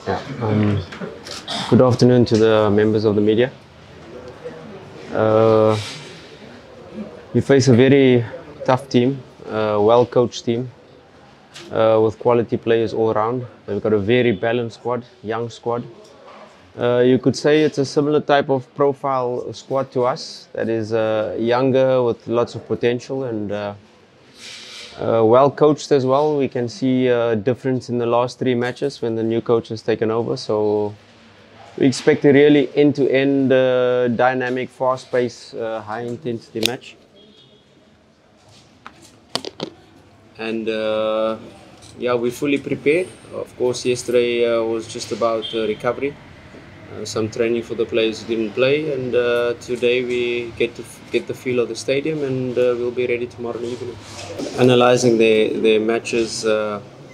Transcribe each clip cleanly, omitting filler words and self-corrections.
Yeah. Good afternoon to the members of the media. We face a very tough team, well-coached team, with quality players all around. We've got a very balanced squad, young squad. You could say it's a similar type of profile squad to us, that is younger with lots of potential and well coached as well. We can see a difference in the last 3 matches when the new coach has taken over. So we expect a really end-to-end dynamic, fast-paced, high-intensity match. And yeah, we're fully prepared. Of course, yesterday was just about recovery. Some training for the players who didn't play, and today we get the feel of the stadium, and we'll be ready tomorrow evening. Analyzing the matches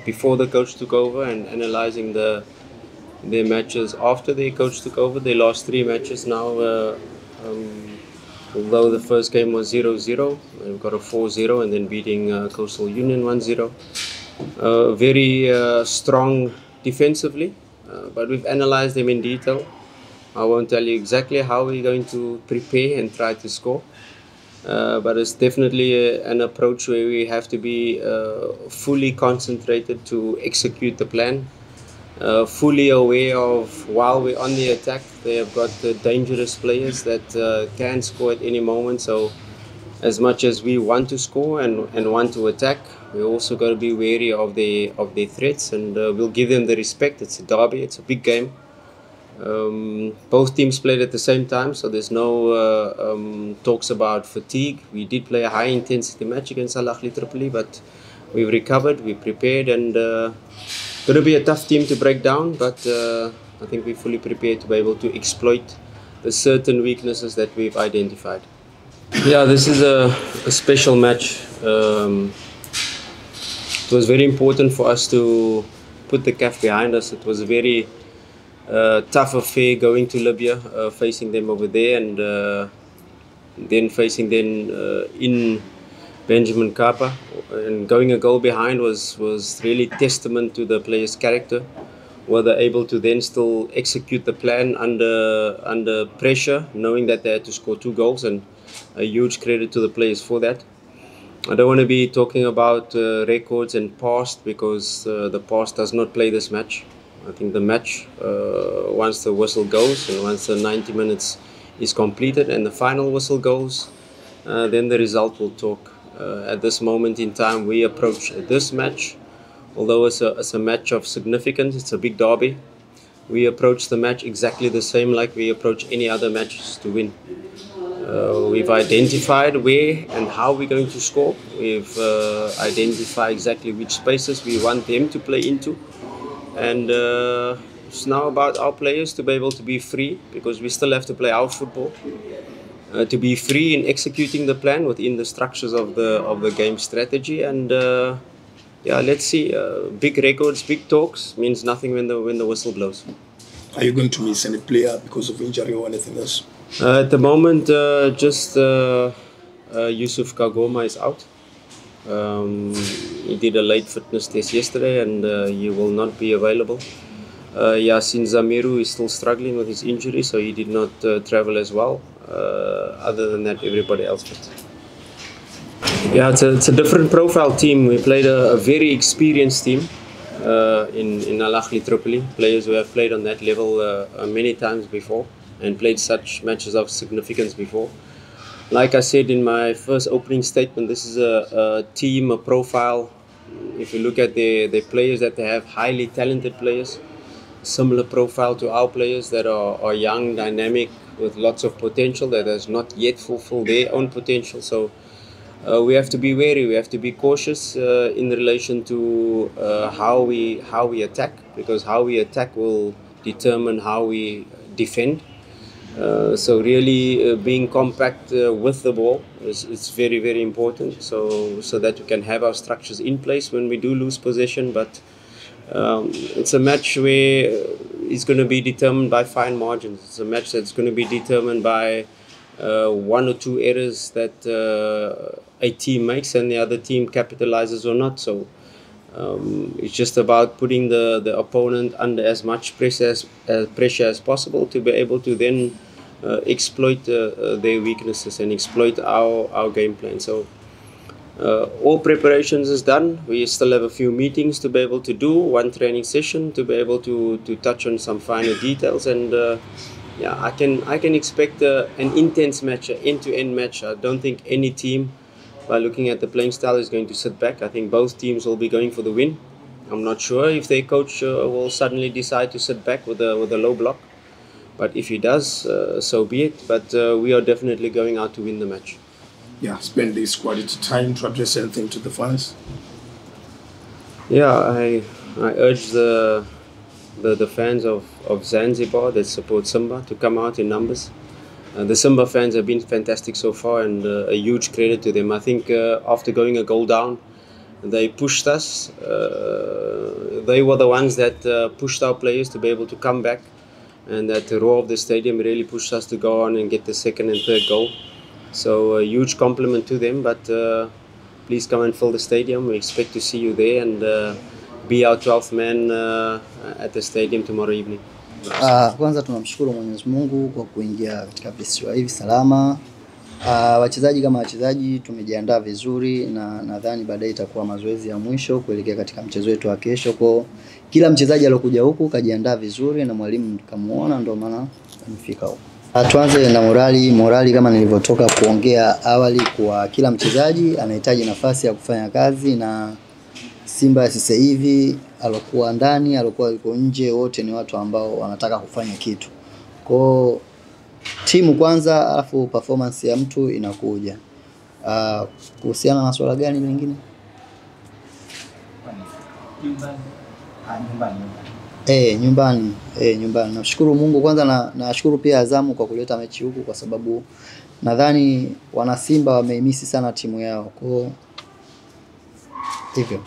before the coach took over, and analyzing the matches after the coach took over. They lost 3 matches now. Although the first game was 0-0, we've got a 4-0, and then beating Coastal Union 1-0. Very strong defensively. But we've analyzed them in detail. I won't tell you exactly how we're going to prepare and try to score. But it's definitely an approach where we have to be fully concentrated to execute the plan. Fully aware of, while we're on the attack, they have got dangerous players that can score at any moment. So as much as we want to score and want to attack, we also got to be wary of their threats, and we'll give them the respect. It's a derby, it's a big game. Both teams played at the same time, so there's no talks about fatigue. We did play a high-intensity match against Al Ahly Tripoli, but we've recovered, we prepared, and going to be a tough team to break down, but I think we're fully prepared to be able to exploit the certain weaknesses that we've identified. Yeah, this is a special match. It was very important for us to put the CAF behind us. It was a very tough affair going to Libya, facing them over there, and then facing them in Benjamin Mkapa. And going a goal behind was really testament to the players' character. Were they able to then still execute the plan under pressure, knowing that they had to score 2 goals, and a huge credit to the players for that. I don't want to be talking about records and past, because the past does not play this match. I think the match, once the whistle goes and once the 90 minutes is completed and the final whistle goes, then the result will talk. At this moment in time, we approach this match, although it's a match of significance, it's a big derby. We approach the match exactly the same like we approach any other matches to win. We've identified where and how we're going to score. We've identified exactly which spaces we want them to play into. And it's now about our players to be able to be free, because we still have to play our football. To be free in executing the plan within the structures of the game strategy. And yeah, let's see. Big records, big talks means nothing when the whistle blows. Are you going to miss any player because of injury or anything else? At the moment, just 𝖯𝖮𝖏𝖤𝖏𝖦 is out. He did a late fitness test yesterday, and he will not be available. Yasin Zamiru is still struggling with his injury, so he did not travel as well. Other than that, everybody else fit. Yeah, it's a different profile team. We played a very experienced team in Al Ahly Tripoli. Players who have played on that level many times before, and played such matches of significance before. Like I said in my first opening statement, this is a team, a profile. If you look at the players that they have, highly talented players, similar profile to our players that are young, dynamic, with lots of potential, that has not yet fulfilled their own potential. So we have to be wary, we have to be cautious in relation to how we attack, because how we attack will determine how we defend. So really being compact with the ball is very, very important, so that we can have our structures in place when we do lose possession. But it's a match where it's going to be determined by fine margins. It's a match that's going to be determined by 1 or 2 errors that a team makes and the other team capitalizes or not. So It's just about putting the opponent under as much pressure as possible to be able to then exploit their weaknesses and exploit our game plan. So all preparations is done. We still have a few meetings to be able to do, one training session to be able to touch on some finer details, and yeah, I can expect an intense match, an end-to-end match. I don't think any team, by looking at the playing style, is going to sit back. I think both teams will be going for the win. I'm not sure if their coach will suddenly decide to sit back with a low block, but if he does, so be it. But we are definitely going out to win the match. Yeah, spend this quality time to address anything to the fans. Yeah, I urge the fans of Zanzibar that support Simba to come out in numbers. The Simba fans have been fantastic so far, and a huge credit to them. I think after going a goal down, they pushed us. They were the ones that pushed our players to be able to come back, and that the roar of the stadium really pushed us to go on and get the second and third goal. So a huge compliment to them, but please come and fill the stadium. We expect to see you there and be our 12th man at the stadium tomorrow evening. Kwanza tunamshukuru Mwenyezi Mungu kwa kuingia katika visiwa hivi salama. Wachezaji kama wachezaji tumejiandaa vizuri, na nadhani baadaye itakuwa mazoezi ya mwisho kuelekea katika mchezo wetu wa kesho. Kwa kila mchezaji aliyokuja huku kajiandaa vizuri, na mwalimu tukamuona, ndio maana amefika huko. Tuanze na morali kama nilivyotoka kuongea awali, kwa kila mchezaji anahitaji nafasi ya kufanya kazi, na Simba sasa hivi alokuwa ndani, alokuwa yuko nje, wote ni watu ambao wanataka kufanya kitu. Kwa timu kwanza, alafu performance ya mtu inakuja. Kuhusiana na swala gani lingine? Nyumbani. Nashukuru Mungu kwanza, na nashukuru pia Azam kwa kuleta mechi huku, kwa sababu nadhani wana Simba wameimisi sana timu yao. Kwa hivyo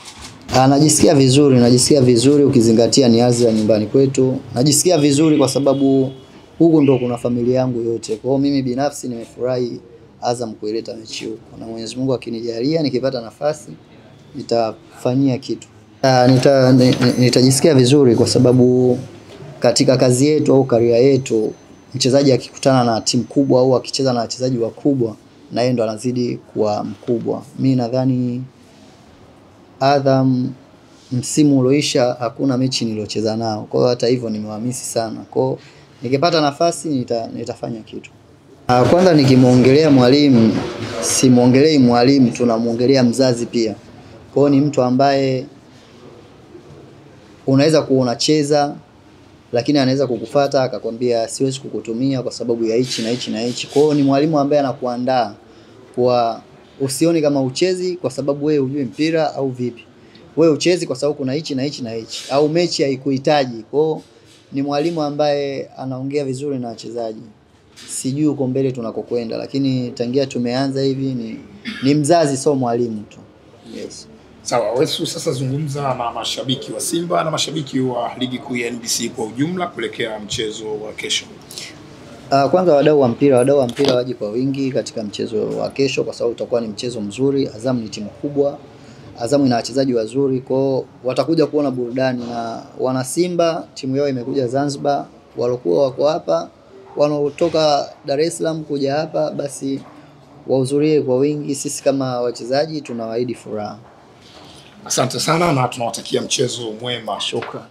najisikia vizuri ukizingatia ni ardhi ya nyumbani kwetu. Najisikia vizuri kwa sababu huku ndo kuna familia yangu yote. Kwa hiyo mimi binafsi nimefurahi Azam kuileta mechi huku, na Mwenyezi Mungu akinijalia nikipata nafasi nitafanyia kitu. Nitajisikia vizuri kwa sababu katika kazi yetu au career yetu, mchezaji akikutana na timu kubwa au akicheza na wachezaji wakubwa, na yeye ndo anazidi kuwa mkubwa. Mimi nadhani Azam msimu ulioisha hakuna mechi niliocheza nao. Kwa hiyo hata hivyo nimewahamisi sana. Kwa hiyo nikipata nafasi nitafanya kitu. Kwanza nikimuongelea mwalimu, simuongelei mwalimu, tunamuongelea mzazi pia. Kwa hiyo ni mtu ambaye unaweza kuona cheza, lakini anaweza kukufuata akakwambia siwezi kukutumia kwa sababu ya hichi na hichi na hichi. Kwa hiyo ni mwalimu ambaye anakuandaa kwa usioni kama uchezi kwa sababu wewe hujui mpira au vipi. Wewe uchezi kwa sababu kuna hichi na hichi na hichi, au mechi haikuhitaji. Kwa hiyo ni mwalimu ambaye anaongea vizuri na wachezaji. Sijui uko mbele tunakokwenda, lakini tangia tumeanza hivi ni mzazi, sio mwalimu tu. Yes. Sawa, Awesu, sasa zungumza na mashabiki wa Simba na mashabiki wa ligi kuu ya NBC kwa ujumla kuelekea mchezo wa kesho. Kwanza wadau wa mpira waje kwa wingi katika mchezo wa kesho, kwa sababu utakuwa ni mchezo mzuri. Azam ni timu kubwa. Azam ina wachezaji wazuri, kwa watakuja kuona burudani. Na wana Simba timu yao imekuja Zanzibar, walokuwa wako hapa, wanaotoka Dar es Salaam kuja hapa, basi wahudhurie kwa wingi. Sisi kama wachezaji tunawaahidi furaha. Asante sana na tunawatakia mchezo mwema. Shukrani.